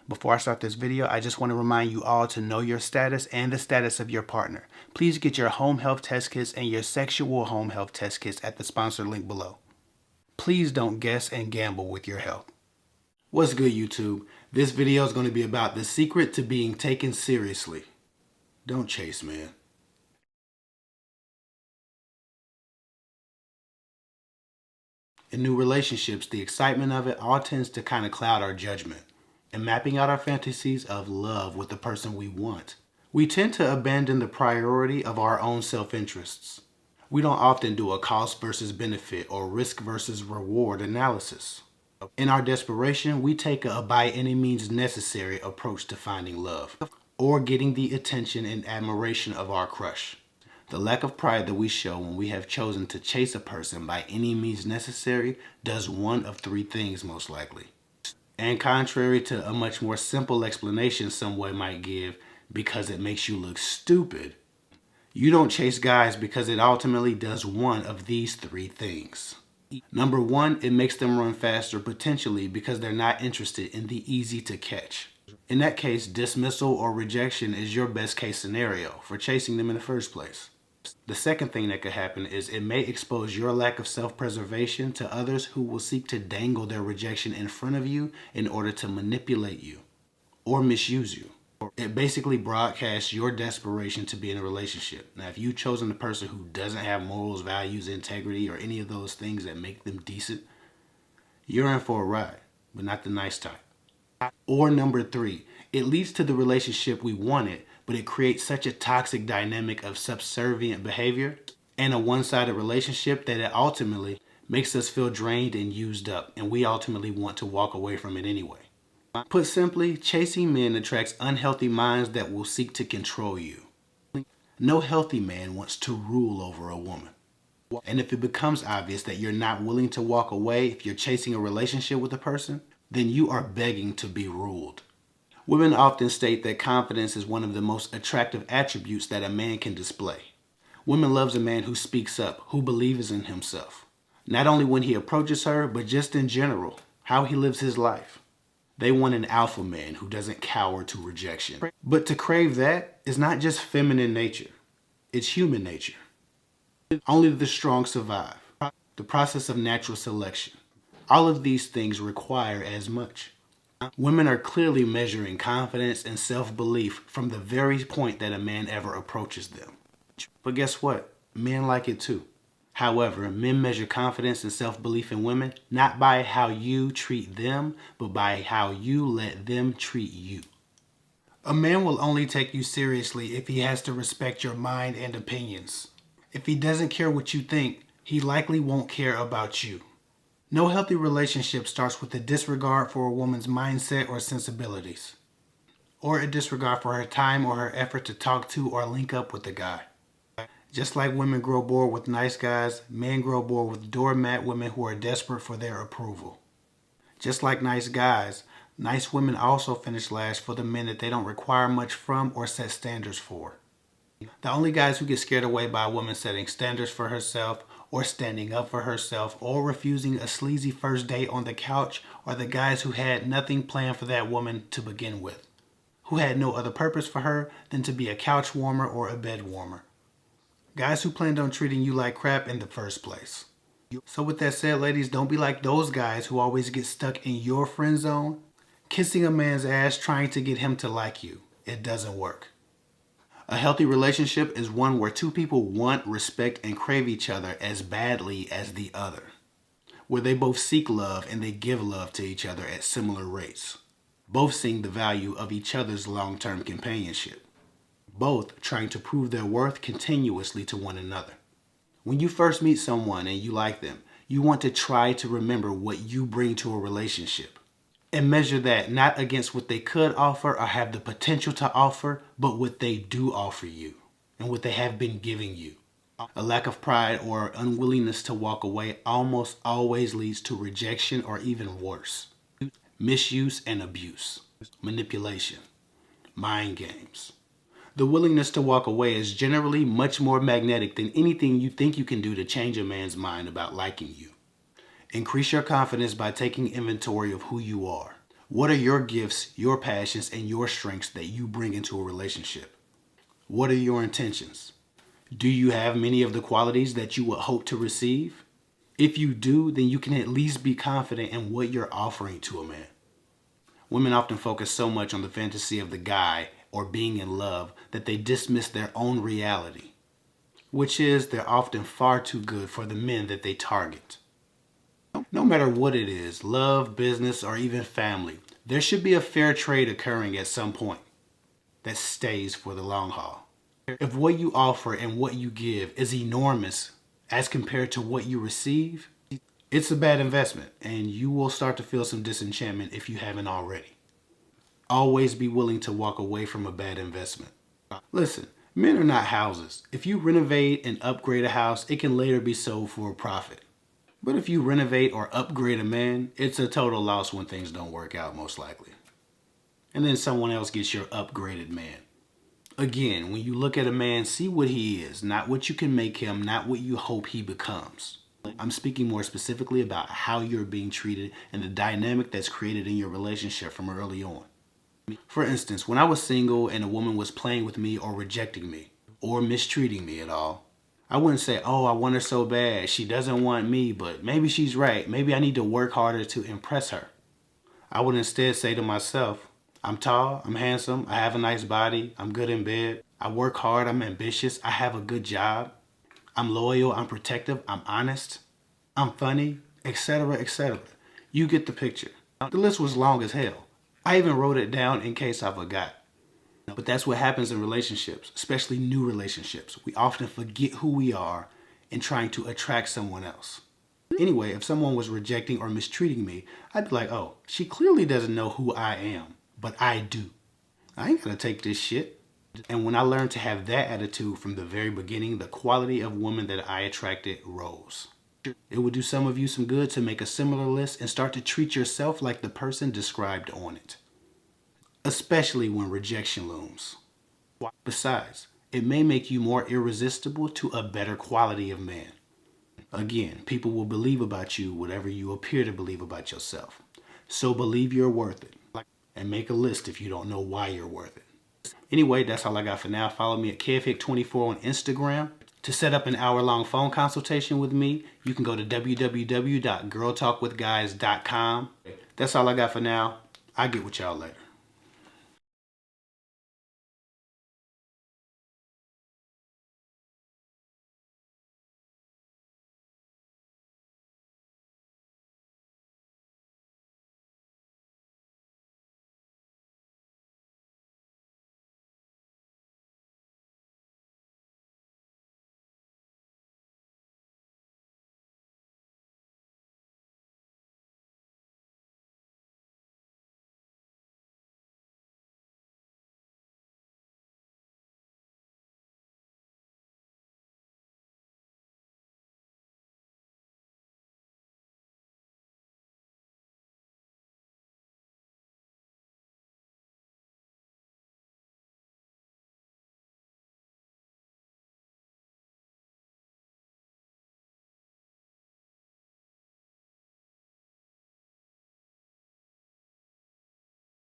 Before I start this video, I just want to remind you all to know your status and the status of your partner. Please get your home health test kits and your sexual home health test kits at the sponsored link below. Please don't guess and gamble with your health. What's good, YouTube? This video is going to be about the secret to being taken seriously. Don't chase, man. In new relationships, the excitement of it all tends to kind of cloud our judgment. And mapping out our fantasies of love with the person we want, we tend to abandon the priority of our own self-interests. We don't often do a cost versus benefit or risk versus reward analysis. In our desperation, we take a by any means necessary approach to finding love or getting the attention and admiration of our crush. The lack of pride that we show when we have chosen to chase a person by any means necessary does one of three things most likely. And contrary to a much more simple explanation someone might give, because it makes you look stupid, you don't chase guys because it ultimately does one of these three things. Number one, it makes them run faster potentially because they're not interested in the easy to catch. In that case, dismissal or rejection is your best case scenario for chasing them in the first place. The second thing that could happen is it may expose your lack of self-preservation to others who will seek to dangle their rejection in front of you in order to manipulate you or misuse you. It basically broadcasts your desperation to be in a relationship. Now, if you've chosen a person who doesn't have morals, values, integrity, or any of those things that make them decent, you're in for a ride, but not the nice type. Or number three, it leads to the relationship we wanted, but it creates such a toxic dynamic of subservient behavior and a one-sided relationship that it ultimately makes us feel drained and used up, and we ultimately want to walk away from it anyway. Put simply, chasing men attracts unhealthy minds that will seek to control you. No healthy man wants to rule over a woman. And if it becomes obvious that you're not willing to walk away if you're chasing a relationship with a person, then you are begging to be ruled. Women often state that confidence is one of the most attractive attributes that a man can display. Women loves a man who speaks up, who believes in himself. Not only when he approaches her, but just in general, how he lives his life. They want an alpha man who doesn't cower to rejection. But to crave that is not just feminine nature, it's human nature. Only the strong survive. The process of natural selection. All of these things require as much. Women are clearly measuring confidence and self-belief from the very point that a man ever approaches them. But guess what? Men like it too. However, men measure confidence and self-belief in women not by how you treat them, but by how you let them treat you. A man will only take you seriously if he has to respect your mind and opinions. If he doesn't care what you think, he likely won't care about you. No healthy relationship starts with a disregard for a woman's mindset or sensibilities, or a disregard for her time or her effort to talk to or link up with a guy. Just like women grow bored with nice guys, men grow bored with doormat women who are desperate for their approval. Just like nice guys, nice women also finish last for the men that they don't require much from or set standards for. The only guys who get scared away by a woman setting standards for herself or standing up for herself or refusing a sleazy first date on the couch are the guys who had nothing planned for that woman to begin with, who had no other purpose for her than to be a couch warmer or a bed warmer. Guys who planned on treating you like crap in the first place. So with that said, ladies, don't be like those guys who always get stuck in your friend zone, kissing a man's ass trying to get him to like you. It doesn't work. A healthy relationship is one where two people want, respect, and crave each other as badly as the other. Where they both seek love and they give love to each other at similar rates. Both seeing the value of each other's long-term companionship. Both trying to prove their worth continuously to one another. When you first meet someone and you like them, you want to try to remember what you bring to a relationship. And measure that not against what they could offer or have the potential to offer, but what they do offer you and what they have been giving you. A lack of pride or unwillingness to walk away almost always leads to rejection or even worse. Misuse and abuse, manipulation, mind games. The willingness to walk away is generally much more magnetic than anything you think you can do to change a man's mind about liking you. Increase your confidence by taking inventory of who you are. What are your gifts, your passions, and your strengths that you bring into a relationship? What are your intentions? Do you have many of the qualities that you would hope to receive? If you do, then you can at least be confident in what you're offering to a man. Women often focus so much on the fantasy of the guy or being in love that they dismiss their own reality, which is they're often far too good for the men that they target. No matter what it is, love, business, or even family, there should be a fair trade occurring at some point that stays for the long haul. If what you offer and what you give is enormous as compared to what you receive, it's a bad investment and you will start to feel some disenchantment if you haven't already. Always be willing to walk away from a bad investment. Listen, men are not houses. If you renovate and upgrade a house, it can later be sold for a profit. But if you renovate or upgrade a man, it's a total loss when things don't work out, most likely. And then someone else gets your upgraded man. Again, when you look at a man, see what he is, not what you can make him, not what you hope he becomes. I'm speaking more specifically about how you're being treated and the dynamic that's created in your relationship from early on. For instance, when I was single and a woman was playing with me or rejecting me or mistreating me at all, I wouldn't say, oh, I want her so bad. She doesn't want me, but maybe she's right. Maybe I need to work harder to impress her. I would instead say to myself, I'm tall, I'm handsome, I have a nice body, I'm good in bed, I work hard, I'm ambitious, I have a good job, I'm loyal, I'm protective, I'm honest, I'm funny, etc., etc. You get the picture. The list was long as hell. I even wrote it down in case I forgot. But that's what happens in relationships, especially new relationships. We often forget who we are in trying to attract someone else. Anyway, if someone was rejecting or mistreating me, I'd be like, oh, she clearly doesn't know who I am, but I do. I ain't gonna take this shit. And when I learned to have that attitude from the very beginning, the quality of woman that I attracted rose. It would do some of you some good to make a similar list and start to treat yourself like the person described on it, especially when rejection looms. Besides, it may make you more irresistible to a better quality of man. Again, people will believe about you whatever you appear to believe about yourself. So believe you're worth it. And make a list if you don't know why you're worth it. Anyway, that's all I got for now. Follow me at KevHick24 on Instagram. To set up an hour-long phone consultation with me, you can go to www.girltalkwithguys.com. That's all I got for now. I'll get with y'all later.